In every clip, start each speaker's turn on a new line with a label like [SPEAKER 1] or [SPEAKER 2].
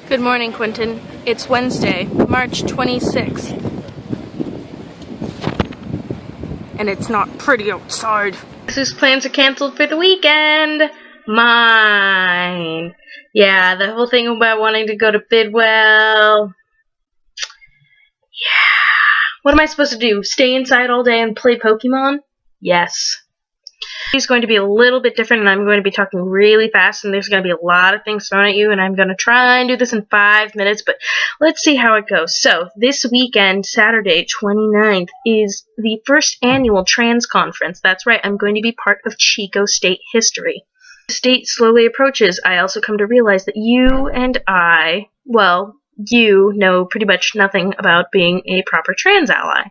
[SPEAKER 1] Good morning, Quentin. It's Wednesday, March 26th. And it's not pretty outside. Whose plans are canceled for the weekend? Mine. Yeah, the whole thing about wanting to go to Bidwell. Yeah. What am I supposed to do? Stay inside all day and play Pokemon? Yes. It's going to be a little bit different, and I'm going to be talking really fast, and there's going to be a lot of things thrown at you, and I'm going to try and do this in 5 minutes, but let's see how it goes. So, this weekend, Saturday, 29th, is the first annual trans conference. That's right, I'm going to be part of Chico State history. As the state slowly approaches, I also come to realize that you and I, well, you know pretty much nothing about being a proper trans ally.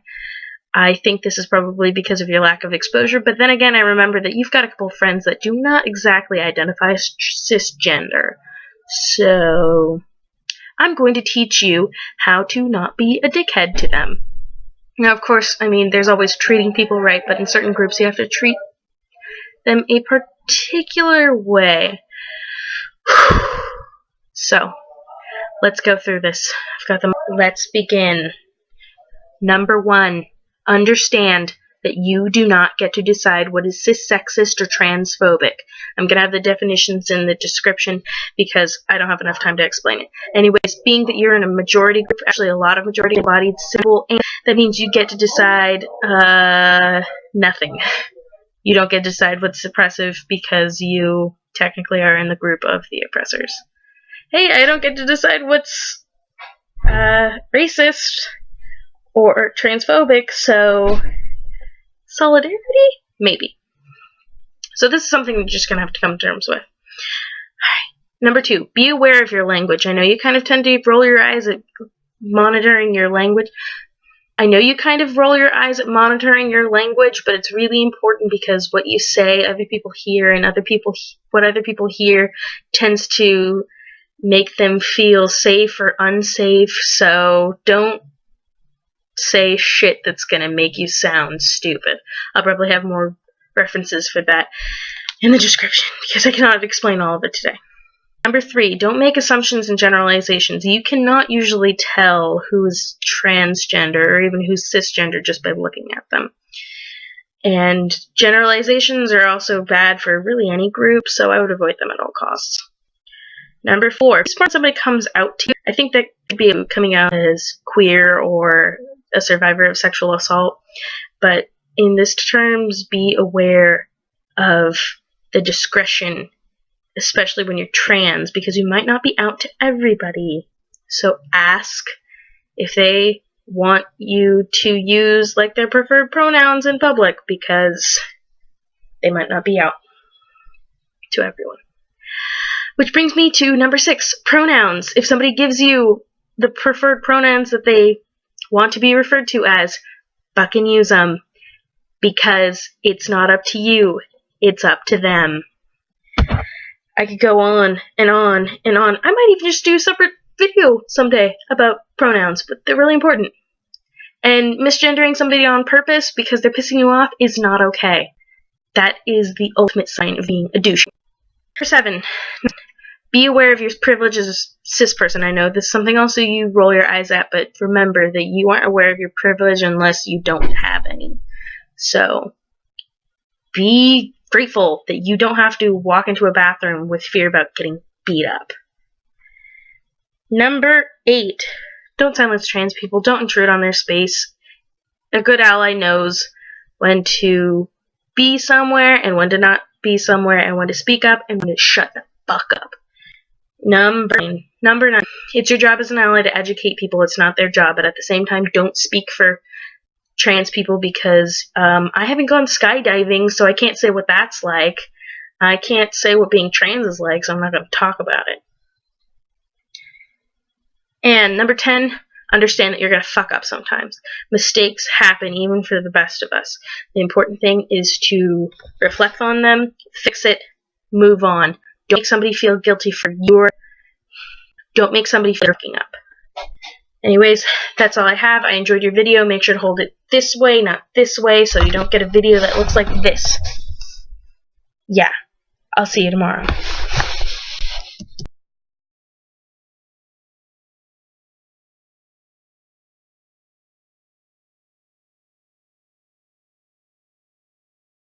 [SPEAKER 1] I think this is probably because of your lack of exposure, but then again, I remember that you've got a couple of friends that do not exactly identify as cisgender. So, I'm going to teach you how to not be a dickhead to them. Now, of course, I mean, there's always treating people right, but in certain groups you have to treat them a particular way. So, let's go through this. I've got them. Let's begin. Number 1. Understand that you do not get to decide what is cis-sexist or transphobic. I'm going to have the definitions in the description because I don't have enough time to explain it. Anyways, being that you're in a majority group, actually a lot of majority-embodied symbol, that means you get to decide nothing. You don't get to decide what's suppressive because you technically are in the group of the oppressors. Hey, I don't get to decide what's racist or transphobic, so solidarity? Maybe. So this is something you're just going to have to come to terms with. Alright. Number 2, be aware of your language. I know you kind of tend to roll your eyes at monitoring your language. I know you kind of roll your eyes at monitoring your language, but it's really important because what you say, other people hear, and what other people hear tends to make them feel safe or unsafe, so don't say shit that's gonna make you sound stupid. I'll probably have more references for that in the description because I cannot explain all of it today. Number 3, don't make assumptions and generalizations. You cannot usually tell who's transgender or even who's cisgender just by looking at them. And generalizations are also bad for really any group, so I would avoid them at all costs. Number 4, when somebody comes out to you, I think that could be coming out as queer or a survivor of sexual assault, but in this terms, be aware of the discretion, especially when you're trans, because you might not be out to everybody. So ask if they want you to use like their preferred pronouns in public, because they might not be out to everyone. Which brings me to number 6, pronouns. If somebody gives you the preferred pronouns that they want to be referred to as, fucking use them, because it's not up to you, it's up to them. I could go on and on and on. I might even just do a separate video someday about pronouns, but they're really important. And misgendering somebody on purpose because they're pissing you off is not okay. That is the ultimate sign of being a douche. Number 7. Be aware of your privilege as a cis person. I know this is something also you roll your eyes at, but remember that you aren't aware of your privilege unless you don't have any. So, be grateful that you don't have to walk into a bathroom with fear about getting beat up. Number 8. Don't silence trans people. Don't intrude on their space. A good ally knows when to be somewhere and when to not be somewhere, and when to speak up and when to shut the fuck up. Number 9. It's your job as an ally to educate people. It's not their job, but at the same time, don't speak for trans people because I haven't gone skydiving, so I can't say what that's like. I can't say what being trans is like, so I'm not going to talk about it. And number 10, understand that you're going to fuck up sometimes. Mistakes happen even for the best of us. The important thing is to reflect on them, fix it, move on. Don't make somebody feel guilty for don't make somebody feel fucking up. Anyways, that's all I have. I enjoyed your video. Make sure to hold it this way, not this way, so you don't get a video that looks like this. Yeah. I'll see you tomorrow.